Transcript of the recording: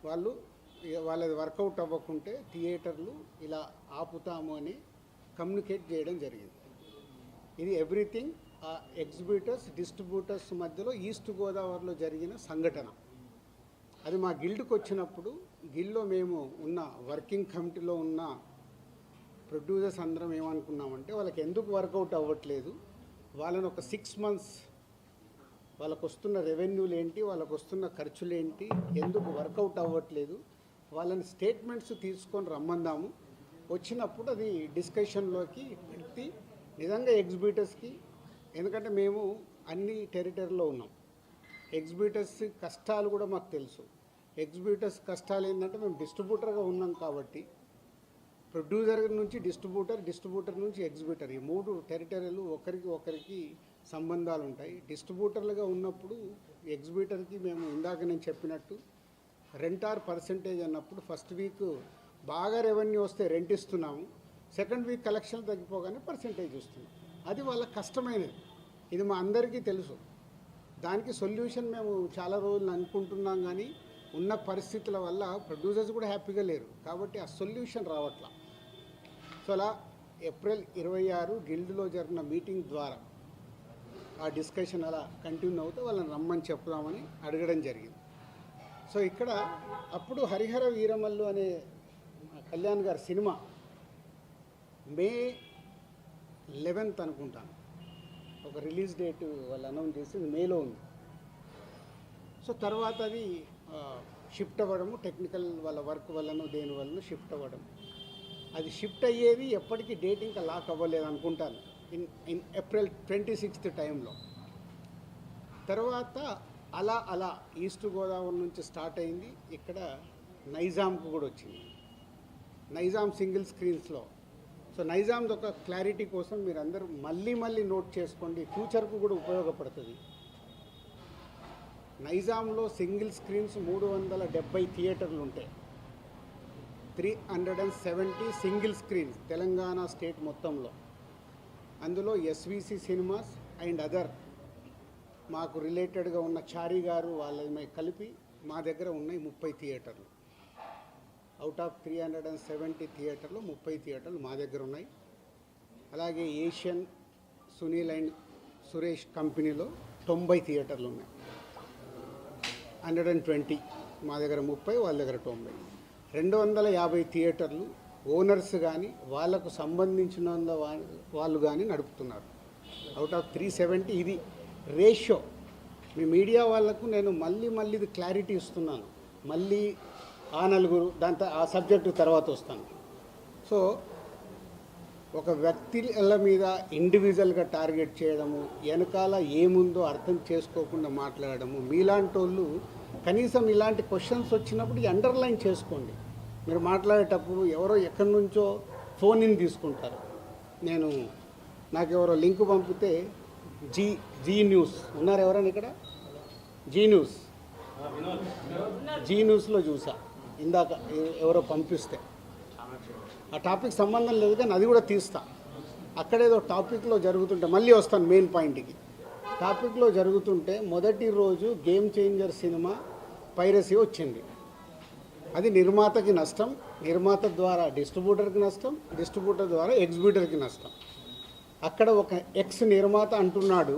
వాళ్ళు వాళ్ళది వర్కౌట్ అవ్వకుంటే థియేటర్లు ఇలా ఆపుతాము అని కమ్యూనికేట్ చేయడం జరిగింది. ఇది ఎవ్రీథింగ్ ఎగ్జిబిటర్స్ డిస్ట్రిబ్యూటర్స్ మధ్యలో ఈస్ట్ గోదావరిలో జరిగిన సంఘటన. అది మా గిల్డ్కి వచ్చినప్పుడు గిల్డ్లో మేము ఉన్న వర్కింగ్ కమిటీలో ఉన్న ప్రొడ్యూసర్స్ అందరం ఏమనుకున్నామంటే వాళ్ళకి ఎందుకు వర్కౌట్ అవ్వట్లేదు, వాళ్ళని ఒక 6 months వాళ్ళకు వస్తున్న రెవెన్యూలు ఏంటి, వాళ్ళకు వస్తున్న ఖర్చులు ఏంటి, ఎందుకు వర్కౌట్ అవ్వట్లేదు, వాళ్ళని స్టేట్మెంట్స్ తీసుకొని రమ్మందాము. వచ్చినప్పుడు అది డిస్కషన్లోకి పెట్టి నిజంగా ఎగ్జిబిటర్స్కి, ఎందుకంటే మేము అన్ని టెరిటరీలో ఉన్నాం, ఎగ్జిబిటర్స్ కష్టాలు కూడా మాకు తెలుసు. ఎగ్జిబిటర్స్ కష్టాలు ఏంటంటే మేము డిస్ట్రిబ్యూటర్గా ఉన్నాం కాబట్టి ప్రొడ్యూసర్ నుంచి డిస్ట్రిబ్యూటర్ నుంచి ఎగ్జిబిటర్, ఈ 3 టెరిటరీలు ఒకరికి సంబంధాలు ఉంటాయి. డిస్ట్రిబ్యూటర్లుగా ఉన్నప్పుడు ఎగ్జిబిటర్కి మేము ఇందాక నేను చెప్పినట్టు రెంట్ ఆర్ పర్సెంటేజ్ అన్నప్పుడు ఫస్ట్ వీక్ బాగా రెవెన్యూ వస్తే రెంట్ ఇస్తున్నాము, సెకండ్ వీక్ కలెక్షన్ తగ్గిపోగానే పర్సెంటేజ్ ఇస్తున్నాం. అది వాళ్ళ కష్టమైనది, ఇది మా అందరికీ తెలుసు. దానికి సొల్యూషన్ మేము చాలా రోజులు అనుకుంటున్నాం, కానీ ఉన్న పరిస్థితుల వల్ల ప్రొడ్యూసర్స్ కూడా హ్యాపీగా లేరు కాబట్టి ఆ సొల్యూషన్ రావట్లా. సో అలా ఏప్రిల్ 26 గిల్డ్లో జరిగిన మీటింగ్ ద్వారా ఆ డిస్కషన్ అలా కంటిన్యూ అవుతూ వాళ్ళని రమ్మని చెప్దామని అడగడం జరిగింది. సో ఇక్కడ అప్పుడు హరిహర వీరమల్లు అనే కళ్యాణ్ గారి సినిమా May 11th అనుకుంటాను ఒక రిలీజ్ డేట్ వాళ్ళు అనౌన్స్ చేసి మేలో ఉంది. సో తర్వాత అది షిఫ్ట్ అవ్వడము, టెక్నికల్ వాళ్ళ వర్క్ వల్లనో దేని వలన షిఫ్ట్ అవ్వడం, అది షిఫ్ట్ అయ్యేది ఎప్పటికీ డేట్ ఇంకా లాక్ అవ్వలేదు అనుకుంటాను, ఇన్ ఏప్రిల్ 26th టైంలో. తర్వాత అలా ఈస్ట్ గోదావరి నుంచి స్టార్ట్ అయింది, ఇక్కడ నైజాంకు కూడా వచ్చింది, నైజాం సింగిల్ స్క్రీన్స్లో. సో నైజాంది ఒక క్లారిటీ కోసం మీరు అందరూ మళ్ళీ నోట్ చేసుకోండి, ఫ్యూచర్కు కూడా ఉపయోగపడుతుంది. నైజాంలో సింగిల్ స్క్రీన్స్ 370 థియేటర్లు ఉంటాయి, 370 సింగిల్ స్క్రీన్స్ తెలంగాణ స్టేట్ మొత్తంలో. అందులో ఎస్విసి సినిమాస్ అండ్ అదర్ మాకు రిలేటెడ్గా ఉన్న చారి గారు వాళ్ళ కలిపి మా దగ్గర ఉన్నాయి 30 థియేటర్లు. అవుట్ ఆఫ్ 370 థియేటర్లు 30 థియేటర్లు మా దగ్గర ఉన్నాయి. అలాగే ఏషియన్ సునీల్ అండ్ సురేష్ కంపెనీలో 90 థియేటర్లు ఉన్నాయి, 120 మా దగ్గర 30, వాళ్ళ దగ్గర 90, 250 థియేటర్లు ఓనర్స్ కానీ వాళ్ళకు సంబంధించిన వాళ్ళు కానీ నడుపుతున్నారు. అవుట్ ఆఫ్ 370 ఇది రేషియో. మీ మీడియా వాళ్ళకు నేను మళ్ళీ ఇది క్లారిటీ ఇస్తున్నాను, మళ్ళీ ఆ నలుగురు దాంతో ఆ సబ్జెక్టు తర్వాత వస్తాను. సో ఒక వ్యక్తుల మీద ఇండివిజువల్గా టార్గెట్ చేయడము, వెనకాల ఏముందో అర్థం చేసుకోకుండా మాట్లాడము, మీలాంటి వాళ్ళు కనీసం ఇలాంటి క్వశ్చన్స్ వచ్చినప్పుడు అండర్లైన్ చేసుకోండి. మీరు మాట్లాడేటప్పుడు ఎవరో ఎక్కడి నుంచో ఫోన్ ఇన్ తీసుకుంటారు. నాకు ఎవరో లింక్ పంపితే జీ న్యూస్ ఉన్నారు ఎవరైనా ఇక్కడ, జీ న్యూస్లో చూసా ఇందాక ఎవరో పంపిస్తే, ఆ టాపిక్ సంబంధం లేదు కానీ అది కూడా తీస్తా. అక్కడేదో టాపిక్లో జరుగుతుంటే మళ్ళీ వస్తాను మెయిన్ పాయింట్కి. టాపిక్లో జరుగుతుంటే మొదటి రోజు గేమ్ చేంజర్ సినిమా పైరసీ వచ్చింది, అది నిర్మాతకి నష్టం, నిర్మాత ద్వారా డిస్ట్రిబ్యూటర్కి నష్టం, డిస్ట్రిబ్యూటర్ ద్వారా ఎగ్జిబిటర్కి నష్టం. అక్కడ ఒక ఎక్స్ నిర్మాత అంటున్నాడు